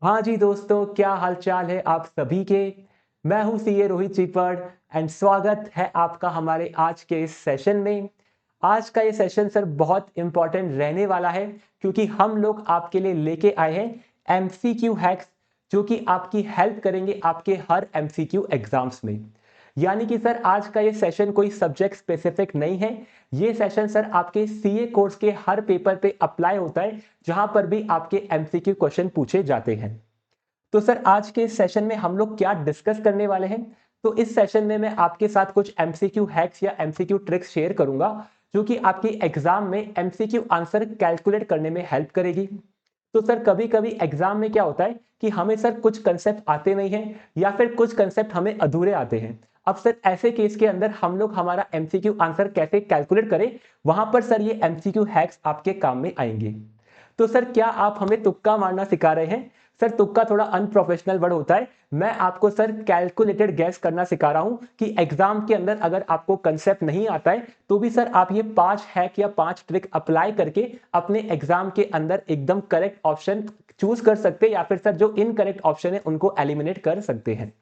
हाँ जी दोस्तों, क्या हालचाल है आप सभी के। मैं हूं सीए रोहित चीपड़ एंड स्वागत है आपका हमारे आज के इस सेशन में। आज का ये सेशन सर बहुत इंपॉर्टेंट रहने वाला है क्योंकि हम लोग आपके लिए लेके आए हैं एमसीक्यू हैक्स जो कि आपकी हेल्प करेंगे आपके हर एमसीक्यू एग्जाम्स में। यानी कि सर आज का ये सेशन कोई सब्जेक्ट स्पेसिफिक नहीं है। ये सेशन सर आपके सीए कोर्स के हर पेपर पे अप्लाई होता है जहां पर भी आपके एमसीक्यू क्वेश्चन पूछे जाते हैं। तो सर आज के इस सेशन में हम लोग क्या डिस्कस करने वाले हैं। तो इस सेशन में मैं आपके साथ कुछ एमसीक्यू हैक्स या एमसीक्यू ट्रिक्स शेयर करूंगा जो कि आपकी एग्जाम में एमसीक्यू आंसर कैलकुलेट करने में हेल्प करेगी। तो सर कभी कभी एग्जाम में क्या होता है कि हमें सर कुछ कंसेप्ट आते नहीं हैं या फिर कुछ कंसेप्ट हमें अधूरे आते हैं। अब सर ऐसे केस के अंदर हम लोग हमारा एमसीक्यू आंसर कैसे कैलकुलेट करें, वहां पर सर ये एमसीक्यू हैक्स आपके काम में आएंगे। तो सर क्या आप हमें तुक्का मारना सिखा रहे हैं। सर तुक्का थोड़ा अनप्रोफेशनल वर्ड होता है। मैं आपको सर कैलकुलेटेड गैस करना सिखा रहा हूं कि एग्जाम के अंदर अगर आपको कंसेप्ट नहीं आता है तो भी सर आप ये 5 हैक या 5 ट्रिक अप्लाई करके अपने एग्जाम के अंदर एकदम करेक्ट ऑप्शन चूज कर सकते हैं या फिर सर जो इनकरेक्ट ऑप्शन है उनको एलिमिनेट कर सकते हैं।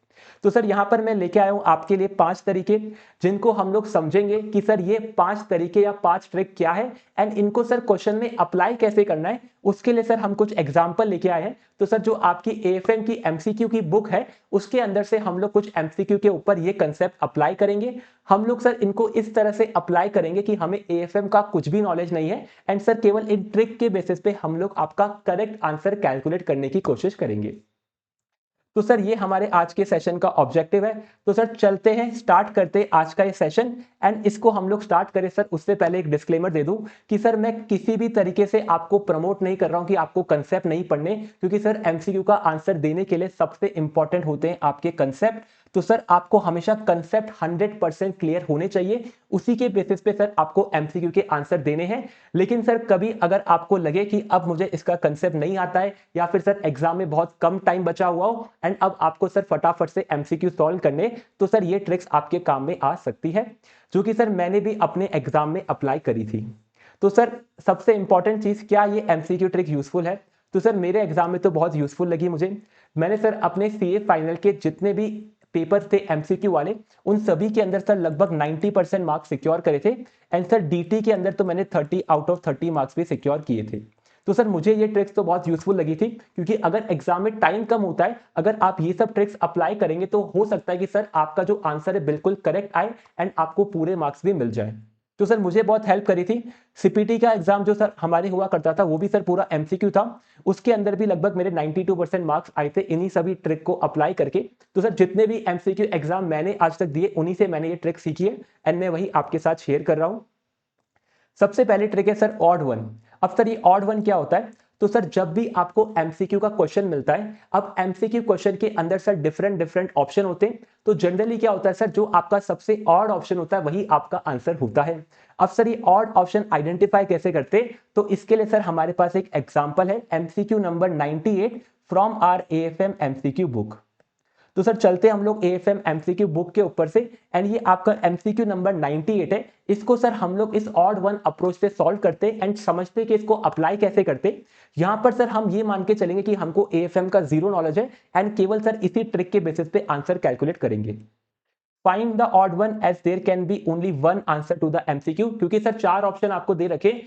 तो सर यहां पर मैं लेके आया हूं आपके लिए 5 तरीके जिनको हम लोग समझेंगे कि सर ये 5 तरीके या 5 ट्रिक क्या है एंड इनको सर क्वेश्चन में अप्लाई कैसे करना है। उसके लिए सर हम कुछ एग्जांपल लेके आए हैं। तो सर जो आपकी एएफएम की एमसीक्यू की बुक है उसके अंदर से हम लोग कुछ एमसीक्यू के ऊपर ये कंसेप्ट अप्लाई करेंगे। हम लोग सर इनको इस तरह से अप्लाई करेंगे कि हमें एएफएम का कुछ भी नॉलेज नहीं है एंड सर केवल इन ट्रिक के बेसिस पे हम लोग आपका करेक्ट आंसर कैलकुलेट करने की कोशिश करेंगे। तो सर ये हमारे आज के सेशन का ऑब्जेक्टिव है। तो सर चलते हैं, स्टार्ट करते हैं आज का ये सेशन। एंड इसको हम लोग स्टार्ट करें सर उससे पहले एक डिस्क्लेमर दे दूं कि सर मैं किसी भी तरीके से आपको प्रमोट नहीं कर रहा हूं कि आपको कंसेप्ट नहीं पढ़ने, क्योंकि सर एमसीक्यू का आंसर देने के लिए सबसे इंपॉर्टेंट होते हैं आपके कंसेप्ट। तो सर आपको हमेशा कंसेप्ट 100% क्लियर होने चाहिए, उसी के बेसिस पे सर आपको एमसीक्यू के आंसर देने हैं। लेकिन सर कभी अगर आपको लगे कि अब मुझे इसका कंसेप्ट नहीं आता है या फिर सर एग्जाम में बहुत कम टाइम बचा हुआ हो एंड अब आपको सर फटाफट से एमसीक्यू सॉल्व करने, तो सर ये ट्रिक्स आपके काम में आ सकती है जो कि सर मैंने भी अपने एग्जाम में अप्लाई करी थी। तो सर सबसे इंपॉर्टेंट चीज, क्या ये एमसीक्यू ट्रिक यूजफुल है। तो सर मेरे एग्जाम में तो बहुत यूजफुल लगी मुझे। मैंने सर अपने सीए फाइनल के जितने भी पेपर थे एमसीक्यू वाले, उन सभी के अंदर सर लगभग 90% मार्क्स सिक्योर करे थे एंड सर डीटी के अंदर तो मैंने 30 आउट ऑफ 30 मार्क्स भी सिक्योर किए थे। तो सर मुझे ये ट्रिक्स तो बहुत यूजफुल लगी थी क्योंकि अगर एग्जाम में टाइम कम होता है, अगर आप ये सब ट्रिक्स अप्लाई करेंगे तो हो सकता है कि सर आपका जो आंसर है बिल्कुल करेक्ट आए एंड आपको पूरे मार्क्स भी मिल जाए। तो सर मुझे बहुत हेल्प करी थी। सीपीटी का एग्जाम जो सर हमारे हुआ करता था वो भी सर पूरा एमसीक्यू था। उसके अंदर भी लगभग मेरे 92% मार्क्स आए थे इन्हीं सभी ट्रिक को अप्लाई करके। तो सर जितने भी एमसीक्यू एग्जाम मैंने आज तक दिए उन्हीं से मैंने ये ट्रिक सीखी है एंड मैं वही आपके साथ शेयर कर रहा हूं। सबसे पहले ट्रिक है सर ऑड वन। अब सर ये ऑड वन क्या होता है। तो सर जब भी आपको एमसीक्यू का क्वेश्चन मिलता है, अब एमसीक्यू क्वेश्चन के अंदर सर डिफरेंट डिफरेंट ऑप्शन होते हैं। तो जनरली क्या होता है सर, जो आपका सबसे ऑड ऑप्शन होता है वही आपका आंसर होता है। अब सर ये ऑड ऑप्शन आइडेंटिफाई कैसे करते हैं, तो इसके लिए सर हमारे पास एक एग्जांपल है MCQ number 98 from R AFM MCQ book. तो सर चलते हम लोग एएफएम एमसीक्यू बुक के ऊपर से एंड ये आपका एमसीक्यू नंबर 98 है। इसको सर हम लोग इस ऑड वन अप्रोच से सॉल्व करते हैं एंड समझते हैं कि इसको अप्लाई कैसे करते हैं। यहां पर सर हम ये मान के चलेंगे कि हमको एएफएम का जीरो नॉलेज है एंड केवल सर इसी ट्रिक के बेसिस पे आंसर कैलकुलेट करेंगे। Find the odd one as there can be only one answer to the MCQ, क्योंकि सर 4 ऑप्शन आपको दे रखे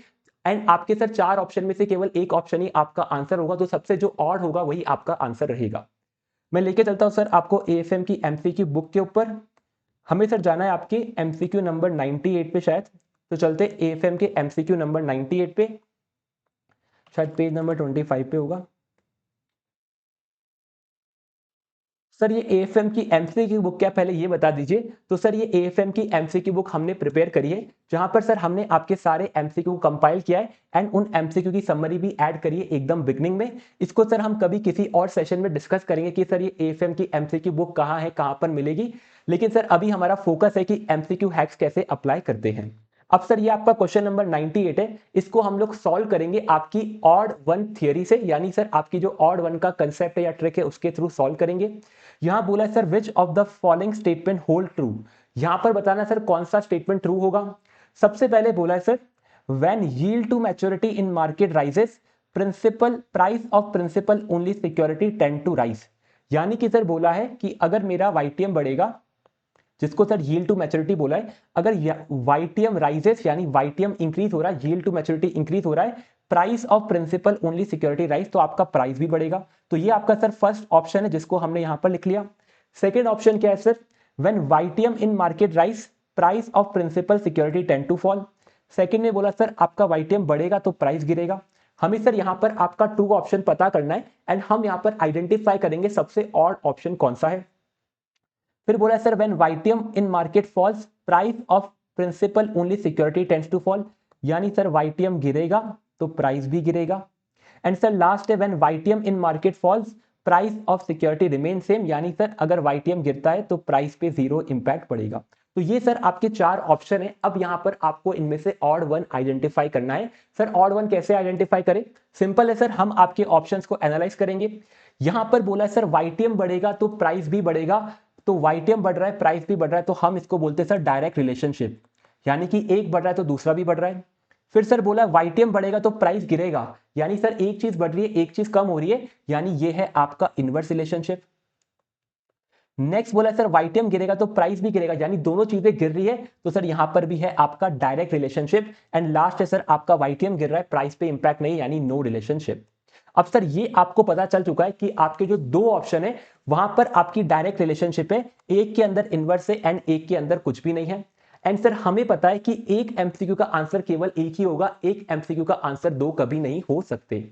एंड आपके सर 4 ऑप्शन में से केवल एक ऑप्शन ही आपका आंसर होगा, तो सबसे जो ऑड होगा वही आपका आंसर रहेगा। मैं लेके चलता हूं सर आपको एएफएम की एमसीक्यू बुक के ऊपर। हमें सर जाना है आपके एमसीक्यू नंबर 98 पे शायद। तो चलते एएफएम के एमसीक्यू नंबर 98 पे, शायद पेज नंबर 25 पे होगा। सर ये एएफएम की एमसीक्यू बुक क्या, पहले ये बता दीजिए। तो सर ये एएफएम की एमसीक्यू बुक हमने प्रिपेयर करी है जहां पर सर हमने आपके सारे एमसीक्यू कंपाइल किया है एंड उन एमसीक्यू की समरी भी ऐड करी है एकदम बिगनिंग में। इसको सर हम कभी किसी और सेशन में डिस्कस करेंगे कि सर ये एएफएम की एमसीक्यू बुक कहाँ है, कहाँ पर मिलेगी। लेकिन सर अभी हमारा फोकस है कि एमसीक्यू हैक्स कैसे अप्लाई करते हैं। अब सर ये आपका क्वेश्चन नंबर 98 है। इसको हम लोग सॉल्व करेंगे आपकी ऑड वन थियरी से, यानी सर आपकी जो ऑड वन का कंसेप्ट है या ट्रिक है उसके थ्रू सॉल्व करेंगे। यहां बोला है sir which of the following statement hold true. यहां पर बताना सर कौन सा स्टेटमेंट ट्रू होगा। सबसे पहले बोला है sir when yield to maturity in market rises principal price of principal only security tend to rise. यानी कि सर बोला है कि अगर मेरा वाईटीएम बढ़ेगा, जिसको सर यील्ड टू मैच्योरिटी बोला है, अगर वाईटीएम राइजेस यानी वाईटीएम इंक्रीज हो रहा है, यील्ड टू मैच्योरिटी इंक्रीज हो रहा है, price of principal only security rise, तो आपका प्राइस भी बढ़ेगा। तो ये आपका सर फर्स्ट ऑप्शन है जिसको हमने यहां पर लिख लिया। सेकेंड ऑप्शन क्या है sir, when YTM in market rise price of principal security tend to fall. Second में बोला सर आपका वाईटीएम बढ़ेगा तो प्राइस गिरेगा। हमें सर यहां पर आपका टू ऑप्शन पता करना है एंड हम यहां पर आइडेंटिफाई करेंगे सबसे ऑड ऑप्शन कौन सा है। फिर बोला sir when YTM in market falls price of principal only security tends to fall, यानी सर वाईटीएम गिरेगा तो प्राइस भी गिरेगा। एंड सर लास्ट है when YTM in market falls price of security remain same, यानी सर अगर YTM गिरता है तो प्राइस पे जीरो इंपैक्ट पड़ेगा। तो ये सर आपके चार ऑप्शन है। अब यहां पर आपको इनमें से ऑड वन आइडेंटिफाई करना है। सर ऑड वन कैसे आइडेंटिफाई करें? सिंपल है सर, हम आपके ऑप्शंस को एनालाइज करेंगे। यहां पर बोला है सर वाईटीएम बढ़ेगा तो प्राइस भी बढ़ेगा, तो वाईटीएम बढ़ रहा है प्राइस भी बढ़ रहा है, तो हम इसको बोलते हैं सर डायरेक्ट रिलेशनशिप, यानी कि एक बढ़ रहा है तो दूसरा भी बढ़ रहा है। फिर सर बोला वाईटीएम बढ़ेगा तो प्राइस गिरेगा, यानी सर एक चीज बढ़ रही है एक चीज कम हो रही है, यानी ये है आपका इनवर्स रिलेशनशिप। नेक्स्ट बोला सर वाईटीएम गिरेगा तो प्राइस भी गिरेगा, यानी दोनों चीजें गिर रही है, तो सर यहां पर भी है आपका डायरेक्ट रिलेशनशिप। एंड लास्ट है सर आपका वाईटीएम गिर रहा है प्राइस पे इंपैक्ट नहीं, यानी नो रिलेशनशिप। अब सर ये आपको पता चल चुका है कि आपके जो दो ऑप्शन है वहां पर आपकी डायरेक्ट रिलेशनशिप है, एक के अंदर इनवर्स है एंड एक के अंदर कुछ भी नहीं है। एंड सर हमें पता है कि एक एमसीक्यू का आंसर केवल एक ही होगा, एक एमसीक्यू का आंसर दो कभी नहीं हो सकते।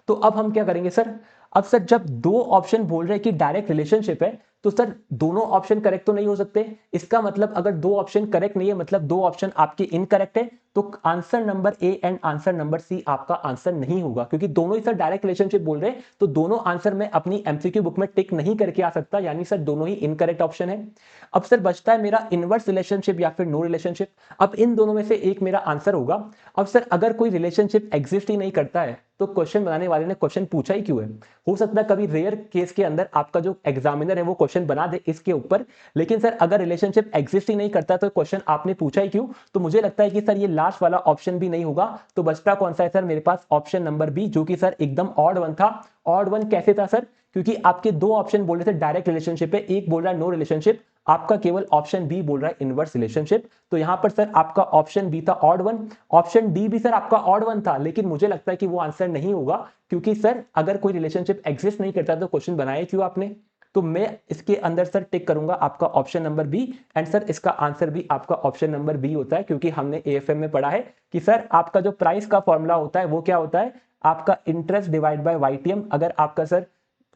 तो अब हम क्या करेंगे सर, अब सर जब दो ऑप्शन बोल रहे हैं कि डायरेक्ट रिलेशनशिप है, तो सर दोनों ऑप्शन करेक्ट तो नहीं हो सकते। इसका मतलब अगर दो ऑप्शन करेक्ट नहीं है मतलब दो ऑप्शन आपके इनकरेक्ट है, तो answer number A and answer number C आपका आंसर नहीं होगा, क्योंकि दोनों ही सर डायरेक्ट रिलेशनशिप बोल रहे हैं, तो दोनों आंसर मैं अपनी एमसीक्यू बुक में टिक नहीं करके आ सकता, यानी सर दोनों ही इनकरेक्ट ऑप्शन है। अब सर बचता है मेरा इनवर्स रिलेशनशिप या फिर नो रिलेशनशिप। अब इन दोनों में से एक मेरा आंसर होगा। अब सर अगर कोई रिलेशनशिप एग्जिस्ट ही नहीं करता है तो क्वेश्चन बनाने वाले ने क्वेश्चन पूछा ही क्यों है? हो सकता है कभी रेयर केस के अंदर आपका जो एग्जामिनर है वो क्वेश्चन बना दे इसके ऊपर, लेकिन सर अगर रिलेशनशिप एग्जिस्ट ही नहीं करता तो क्वेश्चन आपने पूछा ही क्यों? तो मुझे लगता है कि सर ये लास्ट वाला ऑप्शन भी नहीं होगा। तो बचता कौन सा है सर मेरे पास? ऑप्शन नंबर बी, जो कि सर एकदम ऑड वन था। ऑड वन कैसे था सर? क्योंकि आपके दो ऑप्शन बोल रहे थे डायरेक्ट रिलेशनशिप है, एक बोल रहा है नो रिलेशनशिप, आपका केवल ऑप्शन बी बोल रहा है इनवर्स रिलेशनशिप। तो यहां पर सर आपका ऑप्शन बी था ऑड वन। ऑप्शन डी भी सर आपका ऑड वन था, लेकिन मुझे लगता है कि वो आंसर नहीं होगा, क्योंकि सर अगर कोई रिलेशनशिप एग्जिस्ट नहीं करता तो क्वेश्चन बनाया क्यों आपने? तो मैं इसके अंदर सर टिक करूंगा आपका option number B. And sir इसका आंसर भी आपका ऑप्शन नंबर बी होता है, क्योंकि हमने एएफएम में पढ़ा है कि सर आपका जो प्राइस का फॉर्मूला होता है वो क्या होता है? आपका इंटरेस्ट डिवाइड बाय वाईटीएम। अगर आपका सर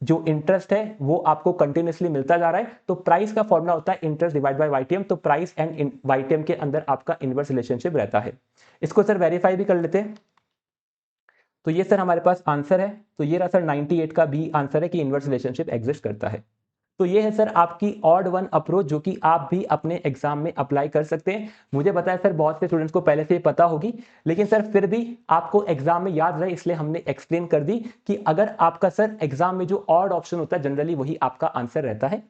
जो इंटरेस्ट है वो आपको कंटिन्यूअसली मिलता जा रहा है तो प्राइस का फॉर्मूला होता है इंटरेस्ट डिवाइड बाय वाईटीएम। तो प्राइस एंड वाईटीएम के अंदर आपका इनवर्स रिलेशनशिप रहता है। इसको सर वेरीफाई भी कर लेते हैं। तो ये सर हमारे पास आंसर है। तो ये रहा सर 98 का बी आंसर है कि इनवर्स रिलेशनशिप एग्जिस्ट करता है। तो ये है सर आपकी ऑड वन अप्रोच, जो कि आप भी अपने एग्जाम में अप्लाई कर सकते हैं। मुझे पता है सर बहुत से स्टूडेंट्स को पहले से ही पता होगी, लेकिन सर फिर भी आपको एग्जाम में याद रहे इसलिए हमने एक्सप्लेन कर दी कि अगर आपका सर एग्जाम में जो ऑड ऑप्शन होता है जनरली वही आपका आंसर रहता है।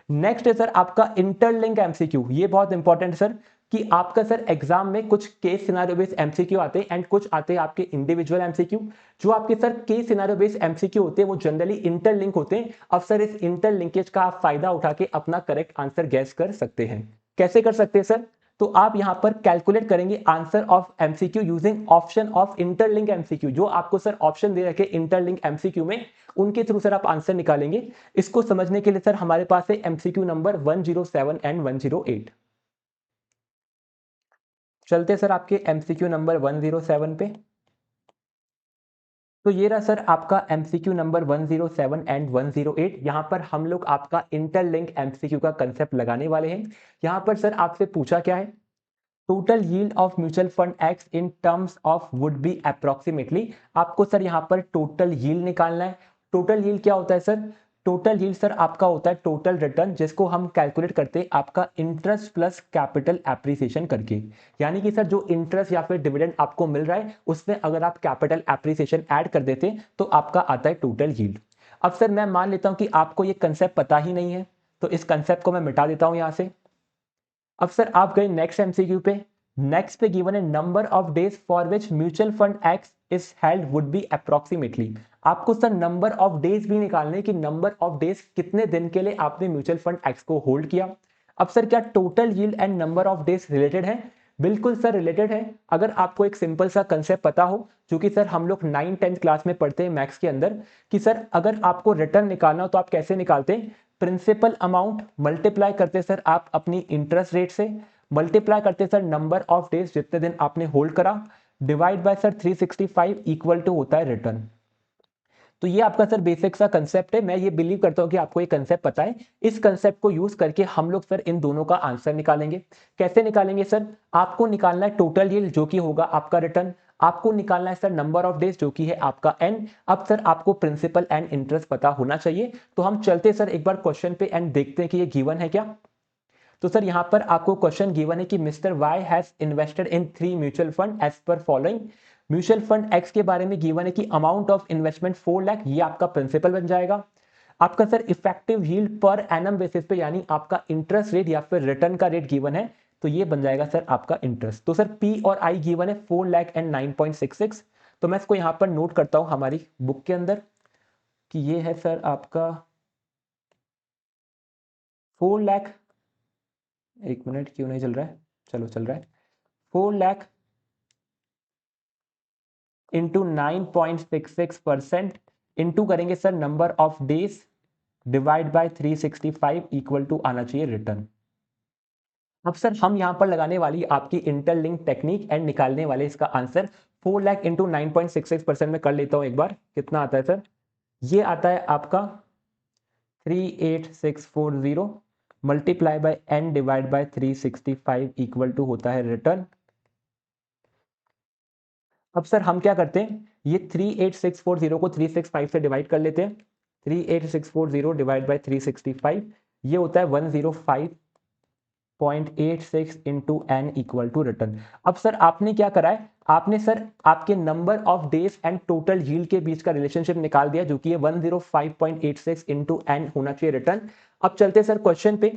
नेक्स्ट है सर आपका इंटरलिंक एमसीक्यू। ये बहुत इंपॉर्टेंट है सर कि आपका सर एग्जाम में कुछ केस सिनेरियो बेस्ड एमसीक्यू आते हैं एंड कुछ आते हैं आपके इंडिविजुअल एमसीक्यू। जो आपके sir case scenario based MCQ होते हैं वो जनरली इंटरलिंक होते हैं। अब सर इस इंटरलिंकेज का आप फायदा उठा के अपना करेक्ट आंसर गैस कर सकते हैं। कैसे कर सकते हैं सर? तो आप यहां पर कैलकुलेट करेंगे answer of MCQ using option of interlink MCQ. जो आपको सर ऑप्शन दे रखे इंटरलिंक एमसीक्यू में, उनके थ्रू सर आप आंसर निकालेंगे। इसको समझने के लिए सर हमारे पास है एमसीक्यू नंबर 107 एंड 108। चलते सर आपके एमसीक्यू नंबर 107 पे। तो ये रहा सर आपका एमसीक्यू नंबर 107 एंड 108। यहां पर हम लोग आपका इंटरलिंक एमसीक्यू का कंसेप्ट लगाने वाले हैं। यहां पर सर आपसे पूछा क्या है? Total yield of mutual fund x in terms of would be approximately. आपको सर यहां पर टोटल यील्ड निकालना है। टोटल यील्ड क्या होता है सर? टोटल यील्ड सर आपका होता है टोटल रिटर्न, जिसको हम कैलकुलेट करते हैं आपका इंटरेस्ट प्लस कैपिटल एप्रिसिएशन करके। यानी कि सर जो इंटरेस्ट या फिर डिविडेंड आपको मिल रहा है उसमें अगर आप कैपिटल एप्रिसिएशन ऐड कर देते हैं तो आपका आता है टोटल यील्ड। अब सर मैं मान लेता हूं कि आपको ये कंसेप्ट पता ही नहीं है, तो इस कंसेप्ट को मैं मिटा देता हूं यहां से। अब सर आप गए नेक्स्ट एमसीक्यू पे। नेक्स्ट पे गिवन है number of days for which mutual fund x is held would be approximately. आपको सर नंबर ऑफ डेज भी निकालने की, नंबर ऑफ डेज कितने दिन के लिए आपने म्यूचुअल फंड एक्स को होल्ड किया। अब सर क्या total yield and number of days related है? बिल्कुल सर रिलेटेड है। अगर आपको एक सिंपल सा कंसेप्ट पता हो, क्योंकि सर हम लोग 9-10 क्लास में पढ़ते हैं मैथ्स के अंदर, कि सर अगर आपको रिटर्न निकालना हो तो आप कैसे निकालते हैं? प्रिंसिपल अमाउंट मल्टीप्लाई करते सर आप अपनी इंटरेस्ट रेट से, मल्टीप्लाई करते सर नंबर ऑफ डेज जितने दिन आपने होल्ड करा, divide by sir 365 equal to होता है रिटर्न। तो ये आपका सर बेसिक सा कंसेप्ट है। मैं ये बिलीव करता हूं कि आपको ये कंसेप्ट पता है। इस कंसेप्ट को यूज करके हम लोग सर इन दोनों का आंसर निकालेंगे। कैसे निकालेंगे सर? आपको निकालना है टोटल यील्ड जो कि होगा आपका रिटर्न, आपको निकालना है सर नंबर ऑफ डेज जो कि है आपका एन। अब सर आपको प्रिंसिपल एंड इंटरेस्ट पता होना चाहिए। तो हम चलते सर एक बार क्वेश्चन पे एंड देखते हैं कि ये गिवन है क्या। तो सर यहां पर आपको क्वेश्चन गिवन है कि mister Y has invested in 3 mutual fund as per following. Mutual fund X के बारे में गिवन है कि अमाउंट ऑफ इन्वेस्टमेंट 4 लाख, ये आपका प्रिंसिपल बन जाएगा। आपका sir effective yield per annum basis पे, यानी आपका इंटरेस्ट रेट या फिर रिटर्न का रेट गिवन है, तो ये बन जाएगा सर आपका इंटरेस्ट। तो सर पी और आई गिवन है 4 लाख एंड 9.66। तो मैं इसको यहां पर नोट करता हूं हमारी बुक के अंदर कि ये है सर आपका 4 लाख, एक मिनट क्यों नहीं चल रहा है, चलो चल रहा है, 4 लाख इंटू 9.66% इंटू करेंगे sir number of days divide by 365 equal to आना चाहिए रिटर्न। अब सर हम यहां पर लगाने वाली आपकी इंटरलिंक टेक्निक एंड निकालने वाले इसका आंसर 4 लाख इंटू 9.66% में कर लेता हूं एक बार। कितना आता है सर? ये आता है आपका 38640 multiply by N divide by 365 equal to होता है रिटर्न। अब सर हम क्या करते हैं, ये 38640 को 365 से डिवाइड कर लेते हैं। 38640 डिवाइड बाय 365, ये होता है 105.86 into N equal to return. अब सर आपने क्या करा है, आपने सर आपके number of days and total yield के बीच का रिलेशनशिप निकाल दिया, जो कि है 105.86 इंटू एन होना चाहिए रिटर्न। अब चलते सर क्वेश्चन पे।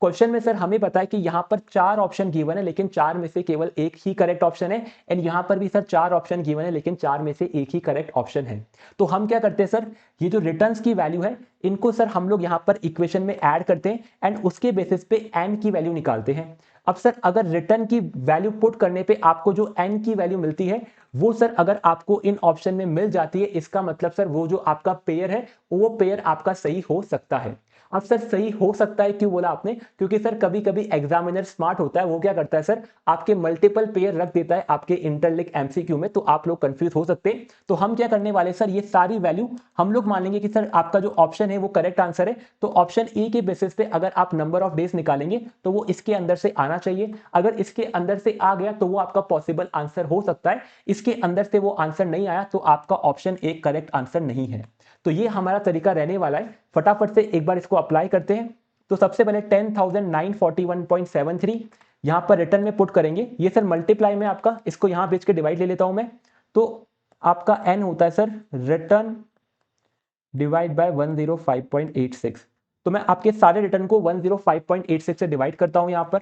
क्वेश्चन में सर हमें पता है कि यहां पर 4 ऑप्शन गिवन है, लेकिन 4 में से केवल एक ही करेक्ट ऑप्शन है। एंड यहां पर भी सर 4 ऑप्शन गिवन है, लेकिन 4 में से एक ही करेक्ट ऑप्शन है। तो हम क्या करते हैं सर, ये जो रिटर्न्स की वैल्यू है इनको सर हम लोग यहां पर इक्वेशन में ऐड करते हैं एंड उसके बेसिस पे एन की वैल्यू निकालते हैं। अब सर अगर रिटर्न की वैल्यू पुट करने पे आपको जो एन की वैल्यू मिलती है, वो सर अगर आपको इन ऑप्शन में मिल जाती है, इसका मतलब सर वो जो आपका पेयर है वो पेयर आपका सही हो सकता है। अब सर सही हो सकता है क्यों बोला आपने? क्योंकि सर कभी कभी एग्जामिनर स्मार्ट होता है, वो क्या करता है सर, आपके मल्टीपल पेयर रख देता है आपके इंटरलिंक एमसीक्यू में, तो आप लोग कंफ्यूज हो सकते हैं। तो हम क्या करने वाले सर, ये सारी वैल्यू हम लोग मानेंगे कि सर आपका जो ऑप्शन है वो करेक्ट आंसर है। तो ऑप्शन ए के बेसिस पे अगर आप नंबर ऑफ डेज निकालेंगे तो वो इसके अंदर से आना चाहिए। अगर इसके अंदर से आ गया तो वो आपका पॉसिबल आंसर हो सकता है। इसके अंदर से वो आंसर नहीं आया तो आपका ऑप्शन ए करेक्ट आंसर नहीं है। तो ये हमारा तरीका रहने वाला है। फटाफट से एक बार इसको अप्लाई करते हैं। तो सबसे पहले 10,941.73 यहां पर रिटर्न में पुट करेंगे। ये सर मल्टीप्लाई में आपका, इसको यहां बेच के डिवाइड ले लेता हूं मैं। तो आपका एन होता है सर रिटर्न डिवाइड बाय 105.86। तो मैं आपके सारे रिटर्न को 105.86 से डिवाइड करता हूं। यहां पर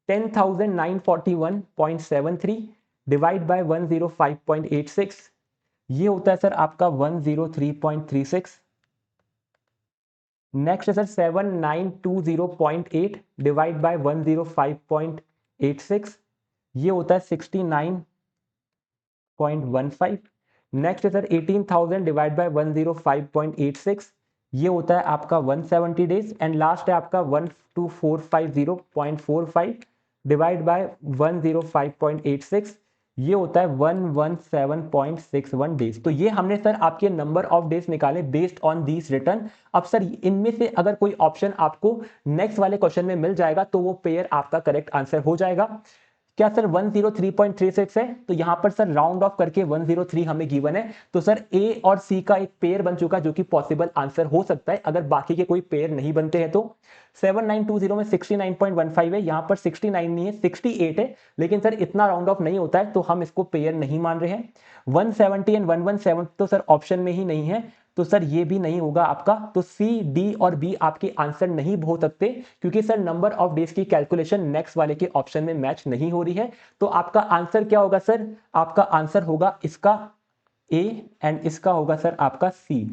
10,941.73 डिवाइड बाय 105.86, ये होता है सर आपका 103.36। नेक्स्ट है सर 7920.8 डिवाइड बाय 105.86, ये होता है 69.15। नेक्स्ट है सर 18,000 डिवाइड बाय 105.86, ये होता है आपका 170 डेज। एंड लास्ट है आपका 12450.45 डिवाइड बाय 105.86, ये होता है 117.61 डेज। तो ये हमने सर आपके नंबर ऑफ डेज निकाले बेस्ड ऑन दीस रिटर्न। अब सर इनमें से अगर कोई ऑप्शन आपको नेक्स्ट वाले क्वेश्चन में मिल जाएगा तो वो पेयर आपका करेक्ट आंसर हो जाएगा। क्या सर 103.36 है? तो यहां पर सर राउंड ऑफ करके 103 हमें गिवन है। तो सर ए और सी का एक पेयर बन चुका जो कि पॉसिबल आंसर हो सकता है अगर बाकी के कोई पेयर नहीं बनते हैं। तो 7920 में 69.15 है, यहां पर 69 नहीं है 68 है, लेकिन सर इतना राउंड ऑफ नहीं होता है तो हम इसको पेयर नहीं मान रहे हैं। 170 एंड 117 तो सर ऑप्शन में ही नहीं है, तो सर ये भी नहीं होगा आपका। तो सी, डी और बी आपके आंसर नहीं हो सकते, क्योंकि सर नंबर ऑफ डेज की कैलकुलेशन नेक्स्ट वाले के ऑप्शन में मैच नहीं हो रही है। तो आपका आंसर क्या होगा सर? आपका आंसर होगा इसका ए एंड इसका होगा सर आपका सी।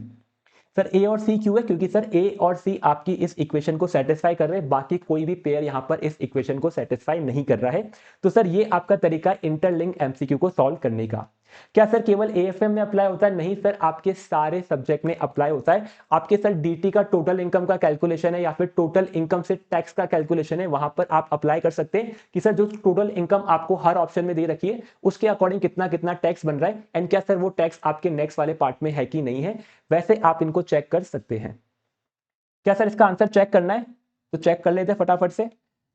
सर ए और सी क्यों है? क्योंकि सर ए और सी आपकी इस इक्वेशन को सेटिस्फाई कर रहे हैं, बाकी कोई भी पेयर यहां पर इस इक्वेशन को सेटिस्फाई नहीं कर रहा है। तो सर ये आपका तरीका इंटरलिंक एमसीक्यू को सॉल्व करने का। क्या सर केवल एएफएम में अप्लाई होता है? नहीं सर, आपके सारे सब्जेक्ट में अप्लाई होता है। आपके सर डीटी का टोटल इनकम का कैलकुलेशन है या फिर टोटल इनकम से टैक्स का कैलकुलेशन है, वहां पर आप अप्लाई कर सकते हैं कि सर जो टोटल इनकम आपको हर ऑप्शन में दे रखी है उसके अकॉर्डिंग कितना कितना टैक्स बन रहा है, एंड क्या सर वो टैक्स आपके नेक्स्ट वाले पार्ट में है कि नहीं है, वैसे आप इनको चेक कर सकते हैं। क्या सर इसका आंसर चेक करना है? तो चेक कर लेते हैं फटाफट से।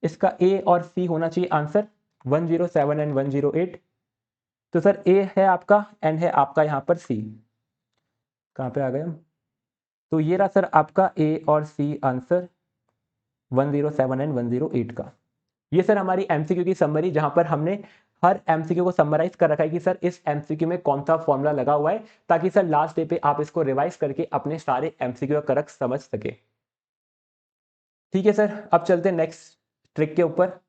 इसका ए और सी होना चाहिए आंसर, 107 एंड 108। तो सर ए है आपका एंड है आपका यहां पर सी। कहां पे आ गए हम? तो ये रहा सर आपका ए और सी आंसर 107 एंड 108 का। ये सर हमारी एमसीक्यू की समरी, जहां पर हमने हर एमसीक्यू को समराइज कर रखा है कि सर इस एमसीक्यू में कौन सा फॉर्मूला लगा हुआ है, ताकि सर लास्ट डे पे आप इसको रिवाइज करके अपने सारे एमसीक्यू का करेक्ट समझ सके। ठीक है सर, अब चलते हैं नेक्स्ट ट्रिक के ऊपर।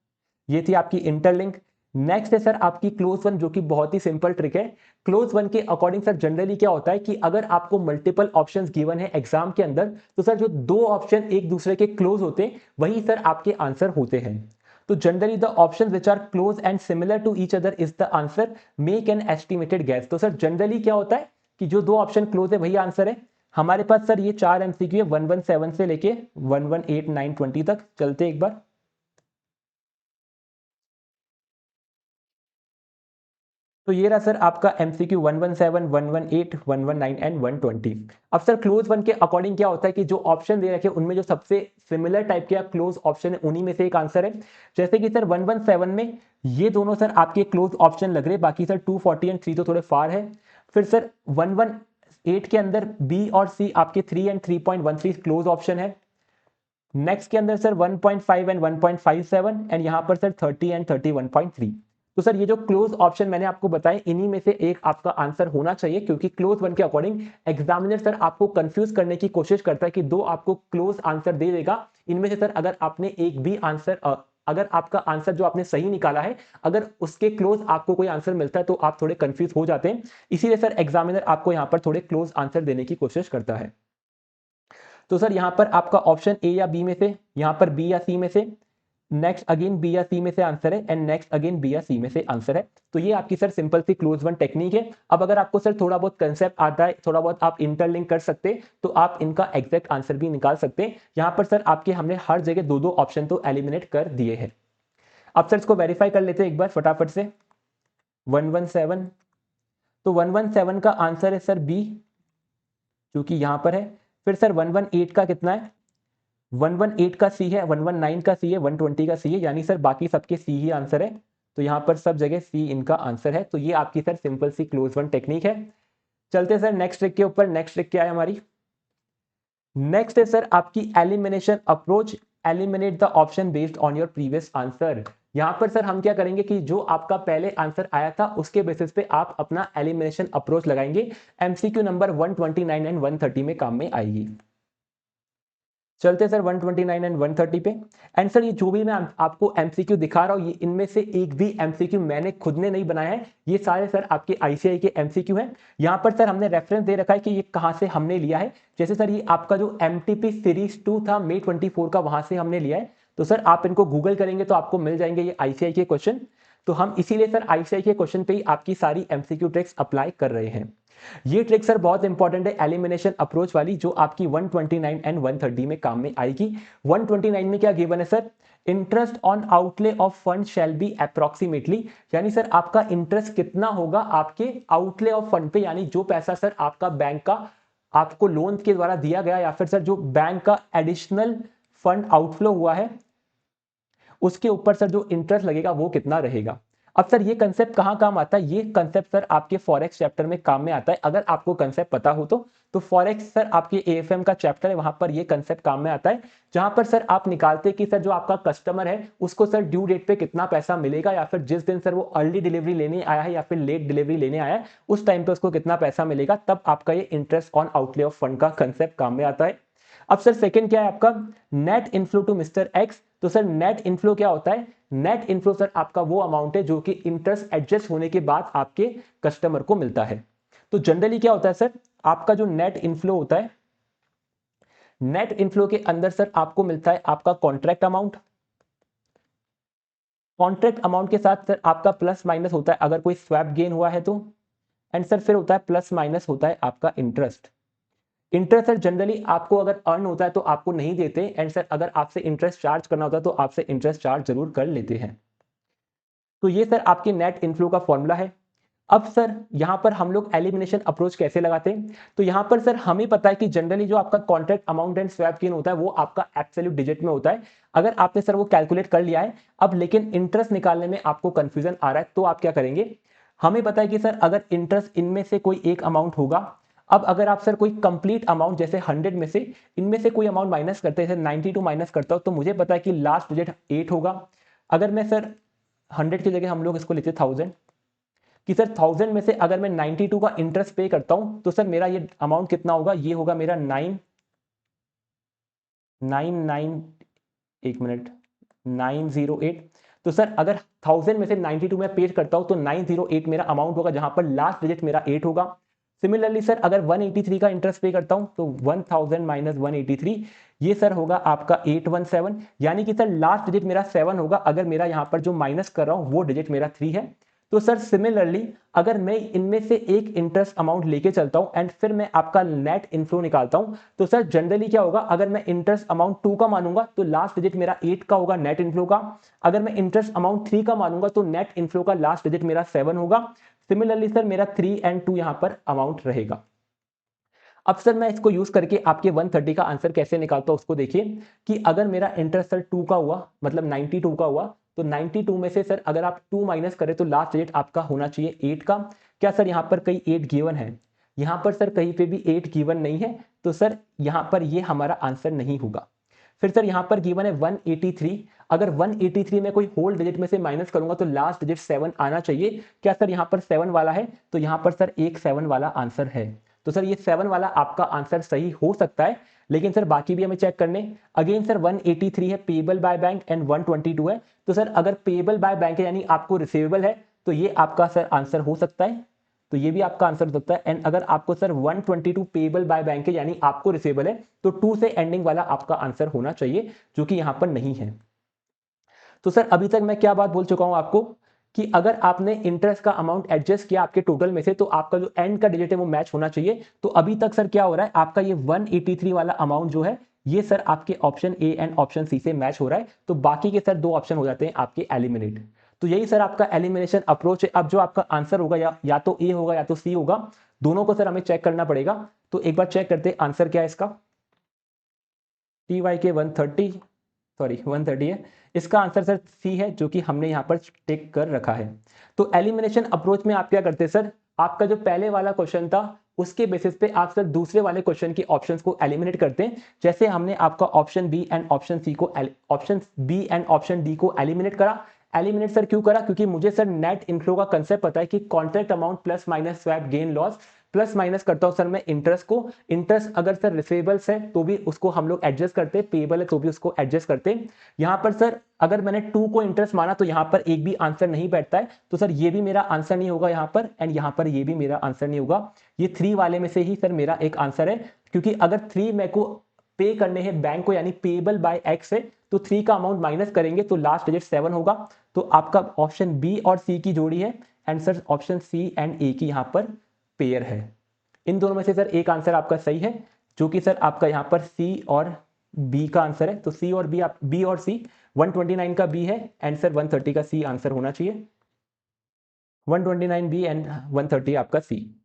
ये थी आपकी इंटरलिंक। नेक्स्ट है सर आपकी क्लोज वन, जो कि बहुत ही सिंपल ट्रिक है। क्लोज वन के अकॉर्डिंग सर जनरली क्या होता है कि अगर आपको मल्टीपल ऑप्शंस गिवन है एग्जाम के अंदर, तो सर जो दो ऑप्शन एक दूसरे के क्लोज होते हैं वही सर आपके आंसर होते हैं। तो generally the option which are close and similar to each other is the answer, make an estimated guess. तो सर जनरली क्या होता है कि जो दो ऑप्शन क्लोज है वही आंसर है। हमारे पास सर ये 4 एमसीक्यू है, 117 से लेके 118, 920 तक। चलते एक बार। तो ये रहा सर आपका एमसीक्यू 117, 118, 119 एंड 120। अब सर क्लोज वन के अकॉर्डिंग क्या होता है कि जो ऑप्शन दे रखे हैं उनमें जो सबसे सिमिलर टाइप के क्लोज ऑप्शन है उन्हीं में से एक आंसर है। जैसे कि सर 117 में ये दोनों सर आपके क्लोज ऑप्शन लग रहे हैं, बाकी सर 240 एंड 3 तो थोड़े फार है। फिर सर 118 के अंदर बी और सी आपके 3 एंड 3.13 क्लोज ऑप्शन है। नेक्स्ट के अंदर सर 1.5 एंड 1.57, एंड यहां पर सर 30 एंड 31.3। तो सर ये जो क्लोज ऑप्शन मैंने आपको बताए इन्हीं में से एक आपका आंसर होना चाहिए, क्योंकि क्लोज वन के अकॉर्डिंग एग्जामिनर सर आपको कंफ्यूज करने की कोशिश करता है कि दो आपको क्लोज आंसर दे देगा, इनमें से सर अगर आपने एक भी आंसर अगर आपका आंसर जो आपने सही निकाला है अगर उसके क्लोज आपको कोई आंसर मिलता है तो आप थोड़े कंफ्यूज हो जाते हैं। इसीलिए सर एग्जामिनर आपको यहां पर थोड़े क्लोज आंसर देने की कोशिश करता है। तो सर यहां पर आपका ऑप्शन ए या बी में से, यहां पर बी या सी में से, नेक्स्ट अगेन बी या सी में से आंसर है, एंड नेक्स्ट अगेन बी या सी में से आंसर है। तो ये आपकी सर सिंपल सी क्लोज वन टेक्निक है। अब अगर आपको सर थोड़ा बहुत कंसेप्ट आता है, थोड़ा बहुत आप इंटरलिंक कर सकते हैं, तो आप इनका एग्जैक्ट आंसर भी निकाल सकते हैं। यहां पर सर आपके हमने हर जगह दो दो ऑप्शन तो एलिमिनेट कर दिए हैं। अब सर इसको वेरीफाई कर लेते हैं एक बार फटाफट से। 117, तो 117 का आंसर है सर बी, जो कि यहां पर है। फिर सर 118 का कितना है? 118 का सी है, 119 का सी है, 120 का सी है, यानी सर बाकी सबके सी ही आंसर है। तो यहां पर सब जगह सी इनका आंसर है। तो ये आपकी सर सिंपल सी क्लोज वन टेक्निक है। चलते सर नेक्स्ट ट्रिक के ऊपर। नेक्स्ट ट्रिक क्या है हमारी? नेक्स्ट है सर आपकी elimination approach. Eliminate the option based on your previous answer. यहां पर सर हम क्या करेंगे कि जो आपका पहले आंसर आया था उसके बेसिस पे आप अपना एलिमिनेशन अप्रोच लगाएंगे। एमसीक्यू नंबर 129 एंड 130 में काम में आएगी। चलते सर 129 एंड 130 पे। एंड सर ये जो भी मैं आपको एमसीक्यू दिखा रहा हूं ये इनमें से एक भी एमसीक्यू मैंने खुद ने नहीं बनाया है, ये सारे सर आपके आईसीआई के एमसीक्यू हैं। यहां पर सर हमने रेफरेंस दे रखा है कि ये कहां से हमने लिया है। जैसे सर ये आपका जो एमटीपी सीरीज 2 था May 24 का, वहां से हमने लिया है। तो सर आप इनको गूगल करेंगे तो आपको मिल जाएंगे ये आईसीआई के क्वेश्चन। तो हम इसीलिए सर आईसीआई के क्वेश्चन पे ही आपकी सारी एमसीक्यू ट्रिक्स अप्लाई कर रहे हैं। ये ट्रिक सर बहुत इंपॉर्टेंट है एलिमिनेशन अप्रोच वाली, जो आपकी 129 एंड 130 में काम में आएगी। 129 में क्या गिवन है sir? Interest on outlay of fund shall be approximately, यानी सर आपका इंटरेस्ट कितना होगा आपके आउटले ऑफ फंड पे, यानी जो पैसा सर आपका बैंक का आपको लोन के द्वारा दिया गया या फिर सर जो बैंक का एडिशनल फंड आउटफ्लो हुआ है उसके ऊपर सर जो इंटरेस्ट लगेगा वो कितना रहेगा। अब सर ये कंसेप्ट कहाँ काम आता है? ये कंसेप्ट सर आपके फॉरेक्स चैप्टर में काम में आता है, अगर आपको कंसेप्ट पता हो तो फॉरेक्स सर आपके एएफएम का चैप्टर है, वहां पर ये कंसेप्ट काम में आता है, जहां पर सर आप निकालते कि सर जो आपका कस्टमर है उसको सर ड्यू डेट पे कितना पैसा मिलेगा, या फिर जिस दिन सर वो अर्ली डिलीवरी लेने आया है या फिर लेट डिलीवरी लेने आया है उस टाइम पे उसको कितना पैसा मिलेगा, तब आपका ये interest on outlay of fund का कंसेप्ट काम में आता है। अब सर सेकंड क्या है आपका? Net inflow to mister X. तो सर नेट इनफ्लो क्या होता है? नेट इनफ्लो सर आपका वो अमाउंट है जो कि इंटरेस्ट एडजस्ट होने के बाद आपके कस्टमर को मिलता है। तो जनरली क्या होता है सर, आपका जो नेट इनफ्लो होता है, नेट इनफ्लो के अंदर सर आपको मिलता है आपका कॉन्ट्रैक्ट अमाउंट, कॉन्ट्रैक्ट अमाउंट के साथ सर आपका प्लस माइनस होता है अगर कोई स्वैप गेन हुआ है तो, एंड सर फिर होता है प्लस माइनस होता है आपका इंटरेस्ट। इंटरेस्ट सर जनरली आपको अगर अर्न होता है तो आपको नहीं देते, एंड सर अगर आपसे इंटरेस्ट चार्ज करना होता है तो आपसे इंटरेस्ट चार्ज जरूर कर लेते हैं। तो ये सर आपके नेट इनफ्लो का फॉर्मूला है। अब सर यहां पर हम लोग एलिमिनेशन अप्रोच कैसे लगाते हैं? तो यहां पर सर हमें पता है कि जनरली जो आपका contract amount and swap gain होता है वो आपका एब्सोल्यूट डिजिट में होता है। अगर आपने सर वो कैलकुलेट कर लिया है, अब लेकिन इंटरेस्ट निकालने में आपको कंफ्यूजन आ रहा है, तो आप क्या करेंगे? हमें पता है कि सर अगर इंटरेस्ट इनमें से कोई एक अमाउंट होगा, अब अगर आप सर कोई कंप्लीट अमाउंट जैसे 100 में से इनमें से कोई अमाउंट माइनस करते हैं, 92 माइनस करता हूं, तो मुझे पता है कि लास्ट डिजिट 8 होगा। अगर मैं सर 100 की जगह हम लोग इसको लेते 1000, कि सर 1000 में से अगर मैं 92 का इंटरेस्ट पे करता हूं तो सर मेरा ये अमाउंट कितना होगा? ये होगा मेरा 999, एक मिनट, 908। तो सर अगर 1000 में से 92 में पे करता हूं तो 908 मेरा अमाउंट होगा, जहां पर लास्ट डिजिट मेरा 8 होगा। सिमिलरली सर अगर 183 का इंटरेस्ट पे करता हूं तो 1000 माइनस 183, ये सर होगा आपका 817, यानी कि सर लास्ट डिजिट मेरा 7 होगा, अगर मेरा यहां पर जो माइनस कर रहा हूं वो डिजिट मेरा 3 है। तो सर सिमिलरली अगर मैं इनमें से एक इंटरेस्ट अमाउंट लेके चलता हूं एंड फिर मैं आपका नेट इनफ्लो निकालता हूं, तो सर जनरली क्या होगा, अगर मैं इंटरेस्ट अमाउंट 2 का मानूंगा तो लास्ट डिजिट मेरा 8 का होगा नेट इनफ्लो का। अगर मैं इंटरेस्ट अमाउंट 3 का मानूंगा तो नेट इनफ्लो का लास्ट डिजिट मेरा 7 होगा। सिमिलरली सर मेरा 3 एंड 2 यहां पर अमाउंट रहेगा। अब सर मैं इसको यूज करके आपके 130 का आंसर कैसे निकालता हूं उसको देखिए, कि अगर मेरा इंटरेस्ट सर 2 का हुआ, मतलब 92 का हुआ, तो 92 में से सर अगर आप 2 माइनस करें तो लास्ट डिजिट आपका होना चाहिए 8 का। क्या सर यहां पर कहीं 8 गिवन है? यहां पर सर कहीं पे भी 8 गिवन नहीं है, तो सर यहां पर ये हमारा आंसर नहीं होगा। फिर सर यहां पर गिवन है 183, अगर 183 में कोई होल डिजिट में से माइनस करूंगा तो लास्ट डिजिट 7 आना चाहिए। क्या सर यहां पर 7 वाला है? तो यहां पर सर एक 7 वाला आंसर है। तो सर ये 7 वाला आपका आंसर सही हो सकता है, लेकिन सर बाकी भी हमें चेक करने। अगेन सर 183 है पेबल बाय बैंक एंड 122 है, तो सर अगर पेबल बाय बैंक है यानी आपको रिसीवेबल है, तो ये आपका सर आंसर हो सकता है, तो ये भी आपका आंसर हो सकता है। एंड अगर आपको सर 122 पेबल बाय बैंक है यानी आपको रिसीवेबल है, तो 2 से एंडिंग वाला आपका आंसर होना चाहिए, जो कि यहां पर नहीं है। तो सर अभी तक मैं क्या बात बोल चुका हूं आपको, कि अगर आपने इंटरेस्ट का अमाउंट एडजस्ट किया आपके टोटल में से, तो आपका जो एंड का डिजिट है वो मैच होना चाहिए। तो अभी तक सर क्या हो रहा है, आपका ये 183 वाला अमाउंट जो है ये सर आपके option A and option C से मैच हो रहा है, तो बाकी के सर 2 ऑप्शन हो जाते हैं आपके एलिमिनेट। तो यही सर आपका एलिमिनेशन अप्रोच है। अब जो आपका आंसर होगा या तो ए होगा या तो सी होगा, दोनों को सर हमें चेक करना पड़ेगा। तो एक बार चेक करते हैं आंसर क्या है इसका। टी वाई के 130, सॉरी 130 है, इसका आंसर सर सी है, जो कि हमने यहां पर टिक कर रखा है। तो एलिमिनेशन अप्रोच में आप क्या करते हैं सर, आपका जो पहले वाला क्वेश्चन था उसके बेसिस पे आप सर दूसरे वाले क्वेश्चन के ऑप्शंस को एलिमिनेट करते हैं। जैसे हमने आपका option B and option C को, option B and option D को एलिमिनेट करा। एलिमिनेट सर क्यों करा? क्योंकि मुझे सर नेट इनफ्लो का कंसेप्ट पता है कि contract amount plus minus swap gain loss, plus minus करता हूं सर मैं इंटरेस्ट को। इंटरेस्ट अगर सर रिसीवेबल्स है तो भी उसको हम लोग एडजस्ट करते हैं, पेबल है तो भी उसको एडजस्ट करते हैं। यहां पर सर अगर मैंने 2 को इंटरेस्ट माना तो यहां पर एक भी आंसर नहीं बैठता है, तो सर ये भी मेरा आंसर नहीं होगा यहां पर, एंड यहां पर ये भी मेरा आंसर नहीं होगा। ये 3 वाले में से ही सर मेरा एक आंसर है, क्योंकि अगर 3 मेरे को पे करने हैं बैंक को यानी पेबल बाय एक्स है, तो 3 का अमाउंट माइनस करेंगे तो लास्ट डिजिट 7 होगा। तो आपका ऑप्शन बी और सी की जोड़ी है, and sir option C and A की यहां पर पेयर है। इन दोनों में से सर एक आंसर आपका सही है, जो कि सर आपका यहां पर सी और बी का आंसर है। तो सी और बी, आप बी और सी, 129 का बी है एंड सर 130 का सी आंसर होना चाहिए। 129 बी एंड 130 आपका सी।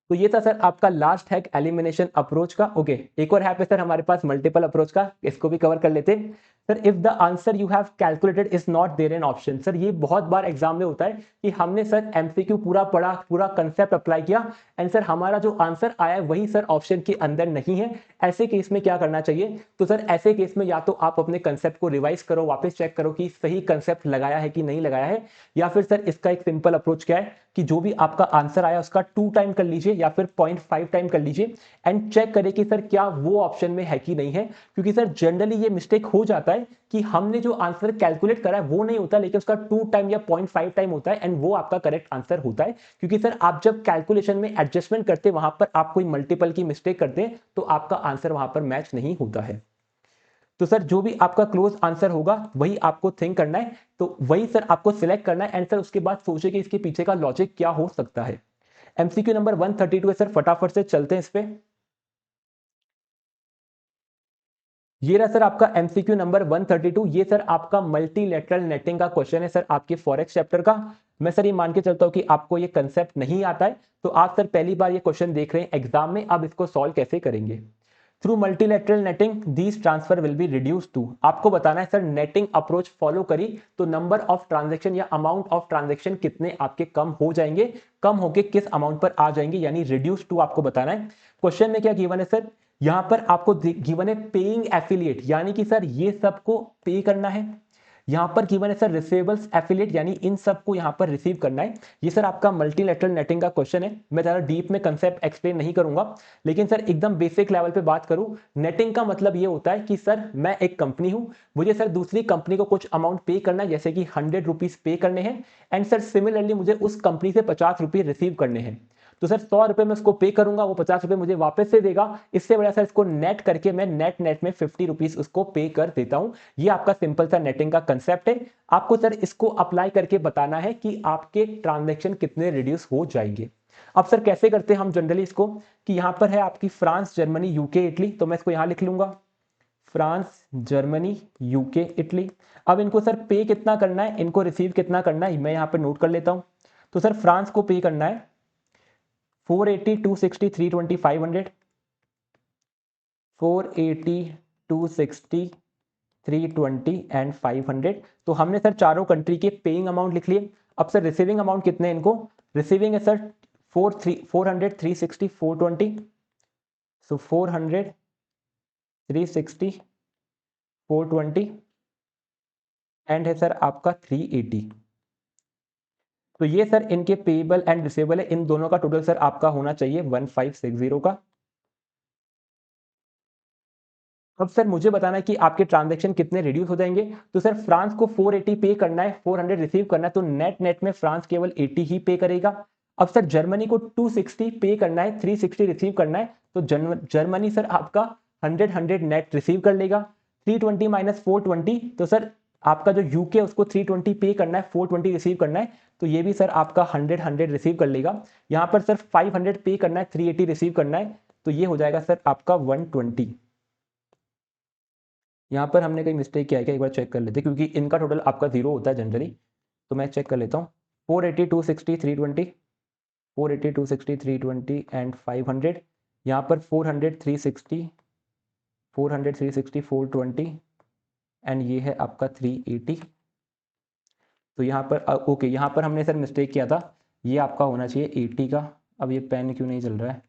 तो ये था सर आपका लास्ट हैक एलिमिनेशन अप्रोच का। ओके, एक और हैक है सर हमारे पास मल्टीपल अप्रोच का, इसको भी कवर कर लेते हैं। Sir if the answer you have calculated is not there in option. Sir ये बहुत बार एग्जाम में होता है कि हमने सर एमसीक्यू पूरा पढ़ा, पूरा कंसेप्ट अप्लाई किया, एंड सर हमारा जो आंसर आया वही सर ऑप्शन के अंदर नहीं है। ऐसे केस में क्या करना चाहिए? तो सर ऐसे केस में या तो आप अपने कंसेप्ट को रिवाइज करो, वापस चेक करो कि सही कंसेप्ट लगाया है कि नहीं लगाया है, या फिर सर इसका एक सिंपल अप्रोच क्या है कि जो भी आपका आंसर आया उसका 2 टाइम कर लीजिए या फिर 0.5 टाइम कर लीजिए, एंड चेक करें कि सर क्या वो ऑप्शन में है कि नहीं है। क्योंकि सर जनरली ये मिस्टेक हो जाता है कि हमने जो आंसर कैलकुलेट करा है वो नहीं होता, लेकिन उसका 2 टाइम या 0.5 टाइम होता है, एंड वो आपका करेक्ट आंसर होता है। क्योंकि सर आप जब कैलकुलेशन में एडजस्टमेंट करते वहां पर आप कोई मल्टीपल की मिस्टेक करते हैं तो आपका आंसर वहां पर मैच नहीं होता है। तो सर जो भी आपका क्लोज आंसर होगा वही आपको थिंक करना है, तो वही सर आपको सिलेक्ट करना है, एंड सर उसके बाद सोचिए कि इसके पीछे का लॉजिक क्या हो सकता है। एमसीक्यू नंबर 132 है सर, फटाफट से चलते हैं इस पे। ये रहा सर आपका एमसीक्यू नंबर 132। ये सर आपका मल्टीलेटरल नेटिंग का क्वेश्चन है सर आपके फॉरेक्स चैप्टर का। मैं सर ये मान के चलता हूं कि आपको ये कंसेप्ट नहीं आता है, तो आप सर पहली बार ये क्वेश्चन देख रहे हैं एग्जाम में, अब इसको सॉल्व कैसे करेंगे। Through multilateral netting these transfer will be reduce to. आपको बताना है सर नेटिंग अप्रोच फॉलो करी तो नंबर ऑफ ट्रांजेक्शन या अमाउंट ऑफ ट्रांजेक्शन कितने आपके कम हो जाएंगे, कम होके किस अमाउंट पर आ जाएंगे, यानी रिड्यूस टू आपको बताना है। क्वेश्चन में क्या गिवन है सर? यहां पर आपको गिवन है पेइंग एफिलिएट, यानी कि सर ये सबको पे करना है। यहां पर गिवन है सर रिसीवेबल्स एफिलिएट, यानी इन सबको यहां पर रिसीव करना है। ये सर आपका मल्टीलेटरल नेटिंग का क्वेश्चन है। मैं ज्यादा डीप में कंसेप्ट एक्सप्लेन नहीं करूंगा, लेकिन सर एकदम बेसिक लेवल पे बात करूं, नेटिंग का मतलब ये होता है कि सर मैं एक कंपनी हूं, मुझे सर दूसरी कंपनी को कुछ अमाउंट पे करना है, जैसे कि 100 रुपीज पे करने हैं, एंड सर सिमिलरली मुझे उस कंपनी से 50 रुपये रिसीव करने हैं। तो सर 100 रुपये में उसको पे करूंगा, वो 50 रुपये मुझे वापस से देगा। इससे बड़ा सर इसको नेट करके मैं नेट नेट में 50 रुपीज उसको पे कर देता हूं। ये आपका सिंपल सा नेटिंग का कंसेप्ट है। आपको सर इसको अप्लाई करके बताना है कि आपके ट्रांजेक्शन कितने रिड्यूस हो जाएंगे। अब सर कैसे करते हैं हम जनरली इसको, कि यहां पर है आपकी फ्रांस, जर्मनी, यूके, इटली, तो मैं इसको यहां लिख लूंगा फ्रांस, जर्मनी, यूके, इटली। अब इनको सर पे कितना करना है, इनको रिसीव कितना करना है, मैं यहां पर नोट कर लेता हूं। तो सर फ्रांस को पे करना है 480, 260, 320, 500, 480, 260, 320 एंड 500। तो हमने सर चारों कंट्री के पेइंग अमाउंट लिख लिए। अब सर रिसीविंग अमाउंट कितने हैं इनको? रिसीविंग है सर 400, 360, 420। सो 400, 360, 420 एंड है सर आपका 380। तो ये सर इनके पेएबल एंड रिसीवेबल है, इन दोनों का टोटल सर आपका होना चाहिए 1560 का। अब सर मुझे बताना है कि आपके ट्रांजैक्शन कितने रिड्यूस हो जाएंगे। तो सर फ्रांस को 480 पे करना है, 400 रिसीव करना है, तो नेट नेट में फ्रांस केवल 80 ही पे करेगा। अब सर जर्मनी को 260 पे करना है, 360 रिसीव करना है, तो जर्मनी सर आपका 100 नेट रिसीव कर लेगा। 320 माइनस 420, तो सर आपका जो यूके उसको 320 पे करना है, 420 रिसीव करना है, तो ये भी सर आपका 100 रिसीव कर लेगा। यहाँ पर सर 500 पे करना है, 380 रिसीव करना है, तो ये हो जाएगा सर आपका 120। यहाँ पर हमने कहीं मिस्टेक किया है क्या, एक बार चेक कर लेते हैं, क्योंकि इनका टोटल आपका 0 होता है जनरली। तो मैं चेक कर लेता हूँ। 480, 260, 320, 480, 260, 320 एंड 500। यहाँ पर 400, 360, 400, 360, 420 एंड ये है आपका 380। तो यहाँ पर ओके, यहाँ पर हमने सर मिस्टेक किया था, ये आपका होना चाहिए 80 का। अब ये पेन क्यों नहीं चल रहा है?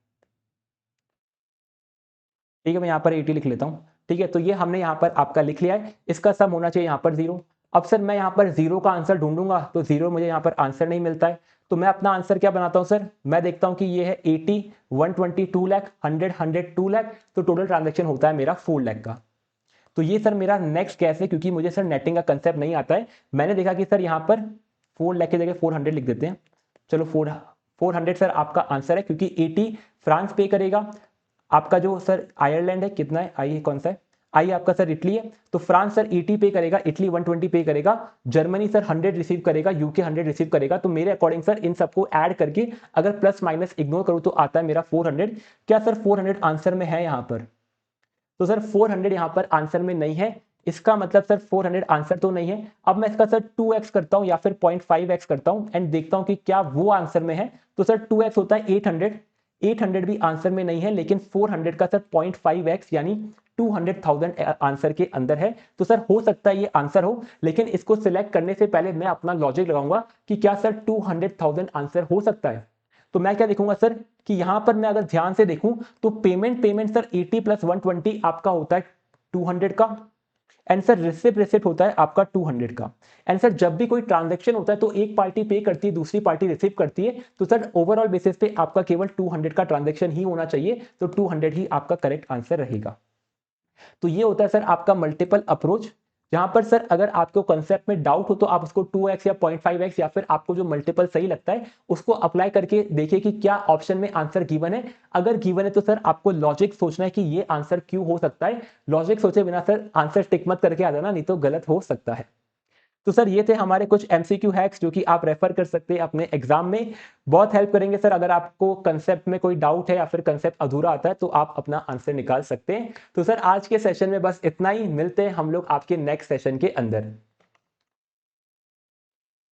ठीक है, मैं यहाँ पर 80 लिख लेता हूँ। ठीक है, तो ये हमने यहाँ पर आपका लिख लिया है, इसका सम होना चाहिए यहाँ पर 0। अब सर मैं यहाँ पर 0 का आंसर ढूंढूंगा, तो 0 मुझे यहाँ पर आंसर नहीं मिलता है, तो मैं अपना आंसर क्या बनाता हूँ सर? मैं देखता हूँ कि ये है 80, 120, 2 लाख, 100, 100, 2 लाख, तो टोटल ट्रांजेक्शन होता है मेरा 4 लाख का। तो ये सर मेरा नेक्स्ट कैस है, क्योंकि मुझे सर नेटिंग का कंसेप्ट नहीं आता है। मैंने देखा कि सर यहाँ पर 4 लाख की जगह 400 लिख देते हैं। चलो 400 सर आपका आंसर है, क्योंकि 80 फ्रांस पे करेगा। आपका जो सर आयरलैंड है कितना है, आई कौन सा है, आई आपका सर इटली है, तो फ्रांस सर 80 पे करेगा, इटली 120 पे करेगा, जर्मनी सर 100 रिसीव करेगा, यूके 100 रिसीव करेगा। तो मेरे अकॉर्डिंग सर इन सबको ऐड करके अगर प्लस माइनस इग्नोर करूं तो आता है मेरा 400। क्या सर 400 आंसर में है यहाँ पर? तो सर 400 यहाँ पर आंसर में नहीं है, इसका मतलब सर 400 आंसर तो नहीं है। अब मैं इसका सर 2x करता हूं या फिर 0.5x करता हूं एंड देखता हूं कि क्या वो आंसर में है। तो सर 2x होता है 800, 800 भी आंसर में नहीं है, लेकिन 400 का सर 0.5x यानी 200,000 आंसर के अंदर है। तो सर हो सकता है ये आंसर हो, लेकिन इसको सिलेक्ट करने से पहले मैं अपना लॉजिक लगाऊंगा कि क्या सर 200,000 आंसर हो सकता है। तो मैं क्या देखूंगा सर कि यहां पर मैं अगर ध्यान से देखूं तो पेमेंट सर 80 + 120 आपका होता है 200 का, एंड सर रिसिप्ट होता है आपका 200 का। एंड सर जब भी कोई ट्रांजैक्शन होता है तो एक पार्टी पे करती है, दूसरी पार्टी रिसीव करती है, तो सर ओवरऑल बेसिस पे आपका केवल 200 का ट्रांजैक्शन ही होना चाहिए, तो 200 ही आपका करेक्ट आंसर रहेगा। तो ये होता है सर आपका मल्टीपल अप्रोच, जहां पर सर अगर आपको कंसेप्ट में डाउट हो तो आप उसको 2x या 0.5x या फिर आपको जो मल्टीपल सही लगता है उसको अप्लाई करके देखिए कि क्या ऑप्शन में आंसर गिवन है। अगर गिवन है तो सर आपको लॉजिक सोचना है कि ये आंसर क्यों हो सकता है। लॉजिक सोचे बिना सर आंसर टिक मत करके आ जाना, नहीं तो गलत हो सकता है। तो सर ये थे हमारे कुछ एमसीक्यू हैक्स जो कि आप रेफर कर सकते हैं अपने एग्जाम में, बहुत हेल्प करेंगे सर। अगर आपको कंसेप्ट में कोई डाउट है या फिर कंसेप्ट अधूरा आता है तो आप अपना आंसर निकाल सकते हैं। तो सर आज के सेशन में बस इतना ही, मिलते हैं हम लोग आपके नेक्स्ट सेशन के अंदर।